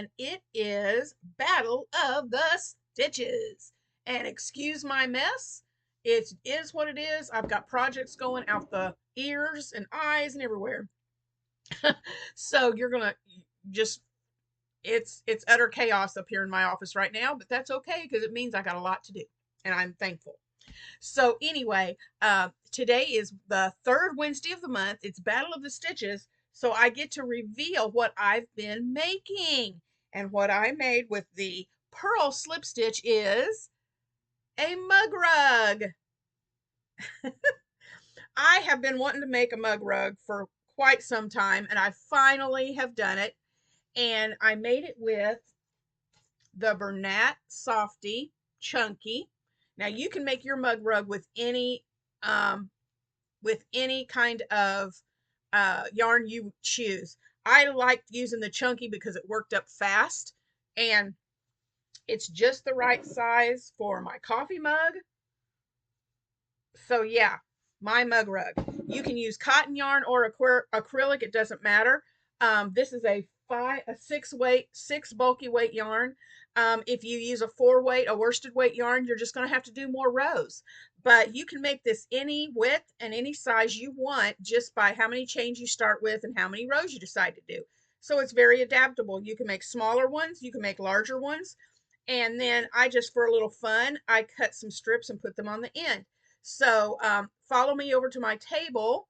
and it is Battle of the Stitches. And excuse my mess, it is what it is. I've got projects going out the ears and eyes and everywhere. So you're gonna just it's utter chaos up here in my office right now, but that's okay because it means I got a lot to do, and I'm thankful. So anyway, today is the third Wednesday of the month. It's Battle of the Stitches, so I get to reveal what I've been making. And what I made with the Pearl Slip Stitch is a mug rug. I have been wanting to make a mug rug for quite some time, and I finally have done it. And I made it with the Bernat Softy Chunky. Now you can make your mug rug with any kind of yarn you choose. I liked using the chunky because it worked up fast, and it's just the right size for my coffee mug. So yeah, my mug rug. You can use cotton yarn or acrylic. It doesn't matter. This is a six bulky weight yarn. If you use a 4 weight, a worsted weight yarn, you're just going to have to do more rows. But you can make this any width and any size you want just by how many chains you start with and how many rows you decide to do. So it's very adaptable. You can make smaller ones, you can make larger ones. And then I just, for a little fun, I cut some strips and put them on the end. So follow me over to my table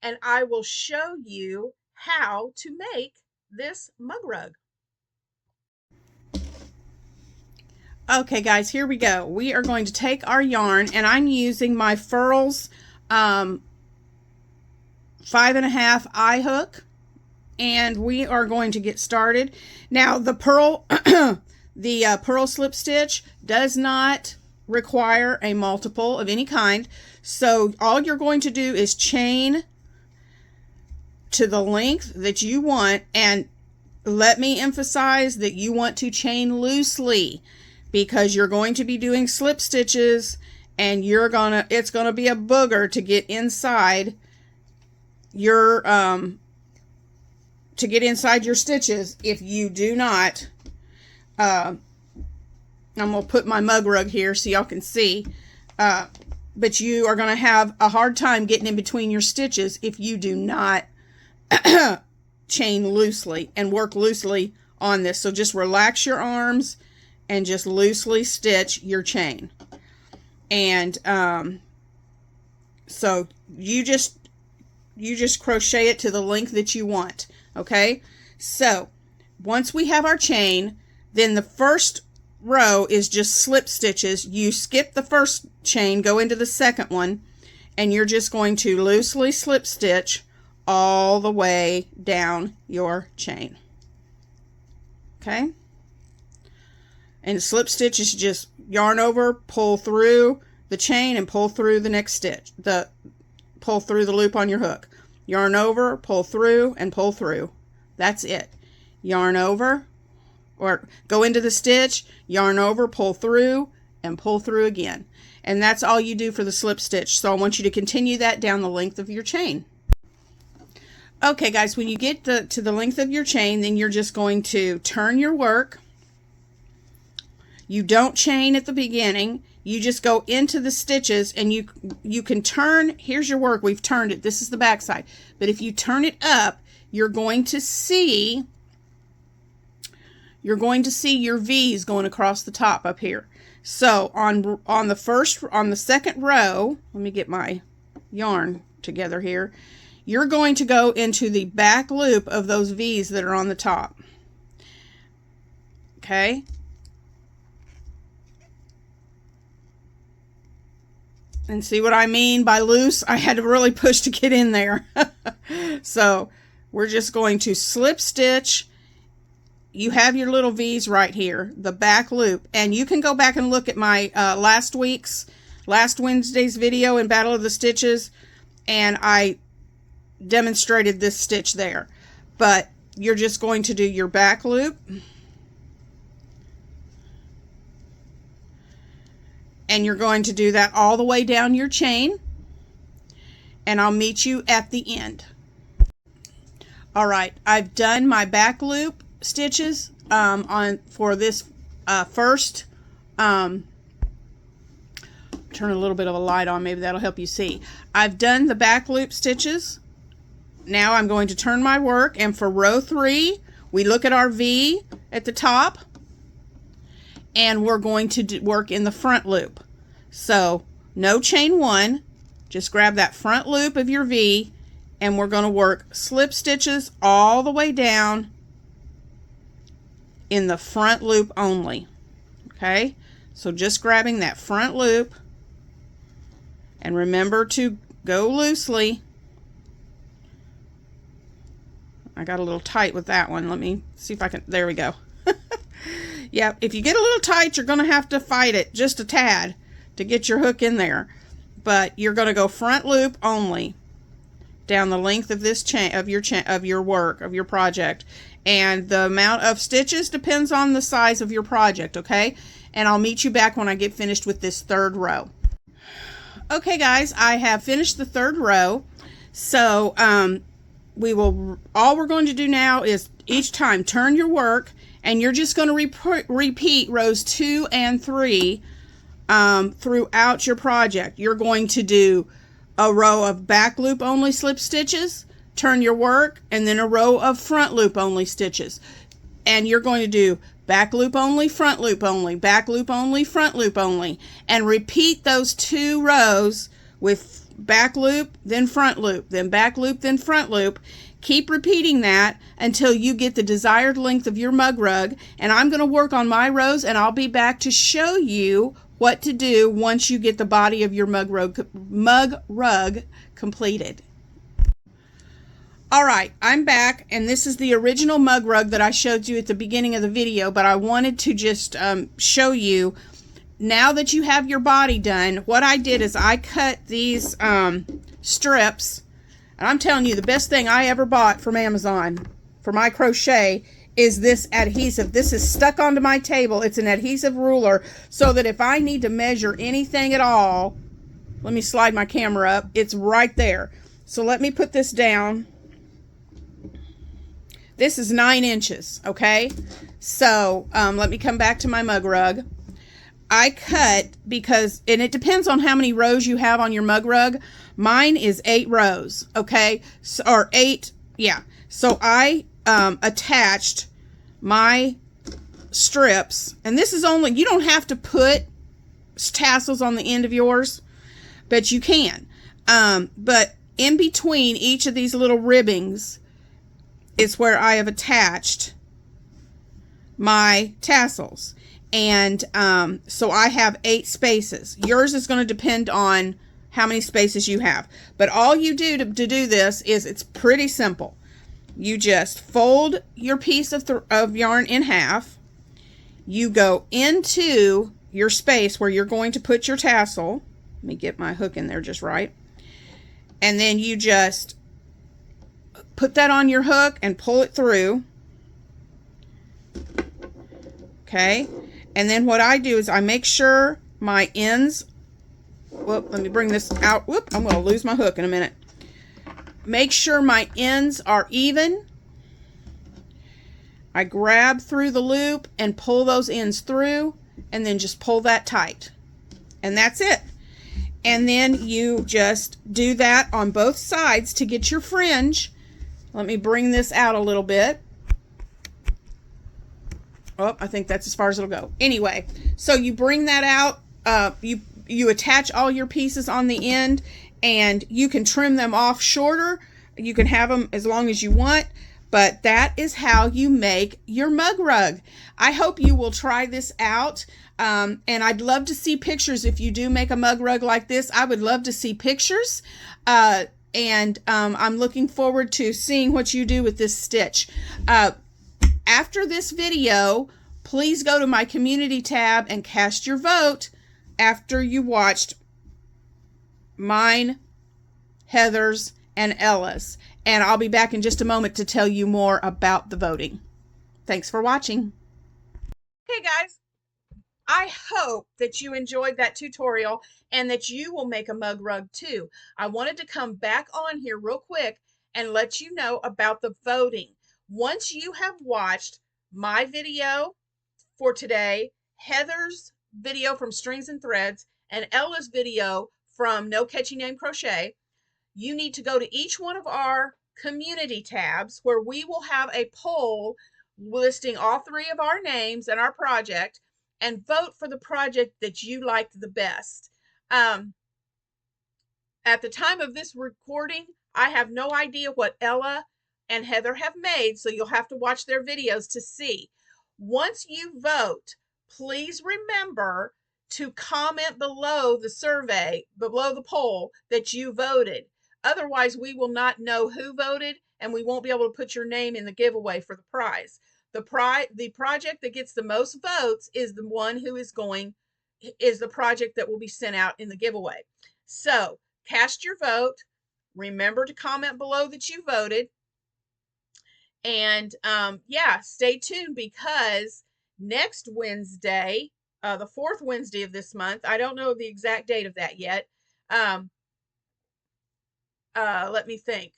and I will show you how to make this mug rug. Okay guys, here we go. We are going to take our yarn, and I'm using my Furls 5.5 eye hook, and we are going to get started. Now the Pearl the Pearl Slip Stitch does not require a multiple of any kind, so all you're going to do is chain to the length that you want, and let me emphasize that you want to chain loosely because you're going to be doing slip stitches, and it's gonna be a booger to get inside your stitches if you do not. I'm gonna put my mug rug here so y'all can see, but you are gonna have a hard time getting in between your stitches if you do not chain loosely and work loosely on this. So just relax your arms and just loosely stitch your chain. And so you just crochet it to the length that you want. Okay, so once we have our chain, then the first row is just slip stitches. You skip the first chain, go into the second one, and you're just going to loosely slip stitch all the way down your chain. Okay, and slip stitch is just yarn over, pull through the chain, and pull through the next stitch, pull through the loop on your hook. Yarn over, pull through, and pull through. That's it. Yarn over, or go into the stitch, yarn over, pull through, and pull through again. And that's all you do for the slip stitch. So I want you to continue that down the length of your chain. Okay guys, when you get to the length of your chain, then you're just going to turn your work. You don't chain at the beginning. You just go into the stitches, and you can turn. Here's your work. We've turned it. This is the back side. But if you turn it up, you're going to see your V's going across the top up here. So on the second row, let me get my yarn together here. You're going to go into the back loop of those V's that are on the top. Okay? And see what I mean by loose? I had to really push to get in there. So we're just going to slip stitch. You have your little V's right here, the back loop. And you can go back and look at my last Wednesday's video in Battle of the Stitches, and I demonstrated this stitch there. But you're just going to do your back loop, and you're going to do that all the way down your chain, and I'll meet you at the end. All right, I've done my back loop stitches for this first, turn a little bit of a light on, maybe that'll help you see. I've done the back loop stitches. Now I'm going to turn my work, and for row 3, we look at our V at the top, and we're going to work in the front loop. So no chain 1, just grab that front loop of your V, and we're going to work slip stitches all the way down in the front loop only. Okay, so just grabbing that front loop, and remember to go loosely. I got a little tight with that one. Let me see if I can, there we go. Yeah, if you get a little tight, you're going to have to fight it just a tad to get your hook in there. But you're going to go front loop only down the length of this chain of your work, of your project. And the amount of stitches depends on the size of your project, okay? And I'll meet you back when I get finished with this third row. Okay guys, I have finished the third row. So all we're going to do now is each time turn your work, and you're just going to repeat rows 2 and 3 throughout your project. You're going to do a row of back loop only slip stitches, turn your work, and then a row of front loop only stitches. And you're going to do back loop only, front loop only, back loop only, front loop only, and repeat those 2 rows with back loop, then front loop, then back loop, then front loop. Keep repeating that until you get the desired length of your mug rug, and I'm going to work on my rows, and I'll be back to show you what to do once you get the body of your mug rug completed. All right, I'm back, and this is the original mug rug that I showed you at the beginning of the video, but I wanted to just show you, now that you have your body done, what I did is I cut these strips. And I'm telling you, the best thing I ever bought from Amazon for my crochet is this adhesive. This is stuck onto my table. It's an adhesive ruler, so that if I need to measure anything at all, let me slide my camera up, it's right there. So let me put this down. This is 9 inches, okay? So let me come back to my mug rug. I cut because, and it depends on how many rows you have on your mug rug. Mine is 8 rows, okay? So, or 8, yeah. So I attached my strips, and this is only, you don't have to put tassels on the end of yours, but you can. But in between each of these little ribbings is where I have attached my tassels. And so I have 8 spaces. Yours is going to depend on how many spaces you have. But all you do to do this is, it's pretty simple. You just fold your piece of yarn in half. You go into your space where you're going to put your tassel. Let me get my hook in there just right. And then you just put that on your hook and pull it through. Okay. And then what I do is I make sure my ends, whoop, let me bring this out. Whoop, I'm going to lose my hook in a minute. Make sure my ends are even. I grab through the loop and pull those ends through, and then just pull that tight. And that's it. And then you just do that on both sides to get your fringe. Let me bring this out a little bit. Oh, I think that's as far as it'll go. Anyway, so you bring that out, you attach all your pieces on the end, and you can trim them off shorter. You can have them as long as you want, but that is how you make your mug rug. I hope you will try this out, and I'd love to see pictures. If you do make a mug rug like this, I would love to see pictures, and I'm looking forward to seeing what you do with this stitch. After this video, please go to my community tab and cast your vote after you watched mine, Heather's, and Ella's. And I'll be back in just a moment to tell you more about the voting. Thanks for watching. Okay, guys. I hope that you enjoyed that tutorial and that you will make a mug rug too. I wanted to come back on here real quick and let you know about the voting. Once you have watched my video for today, Heather's video from Strings and Threads, and Ella's video from No Catchy Name Crochet, you need to go to each one of our community tabs where we will have a poll listing all three of our names and our project, and vote for the project that you liked the best. At the time of this recording, I have no idea what Ella and Heather have made, so you'll have to watch their videos to see. Once you vote, please remember to comment below the survey, below the poll that you voted. Otherwise, we will not know who voted, and we won't be able to put your name in the giveaway for the prize. The project that gets the most votes is the one who is the project that will be sent out in the giveaway. So cast your vote. Remember to comment below that you voted. And yeah, stay tuned, because next Wednesday, the fourth Wednesday of this month, I don't know the exact date of that yet. Let me think.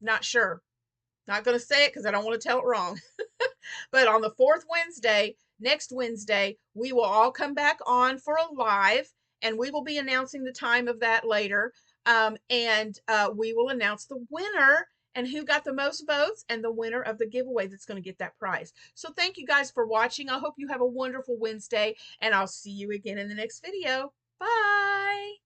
Not sure. Not going to say it because I don't want to tell it wrong. But on the fourth Wednesday, next Wednesday, we will all come back on for a live, and we will be announcing the time of that later. We will announce the winner and who got the most votes, and the winner of the giveaway that's going to get that prize. So thank you guys for watching. I hope you have a wonderful Wednesday, and I'll see you again in the next video. Bye.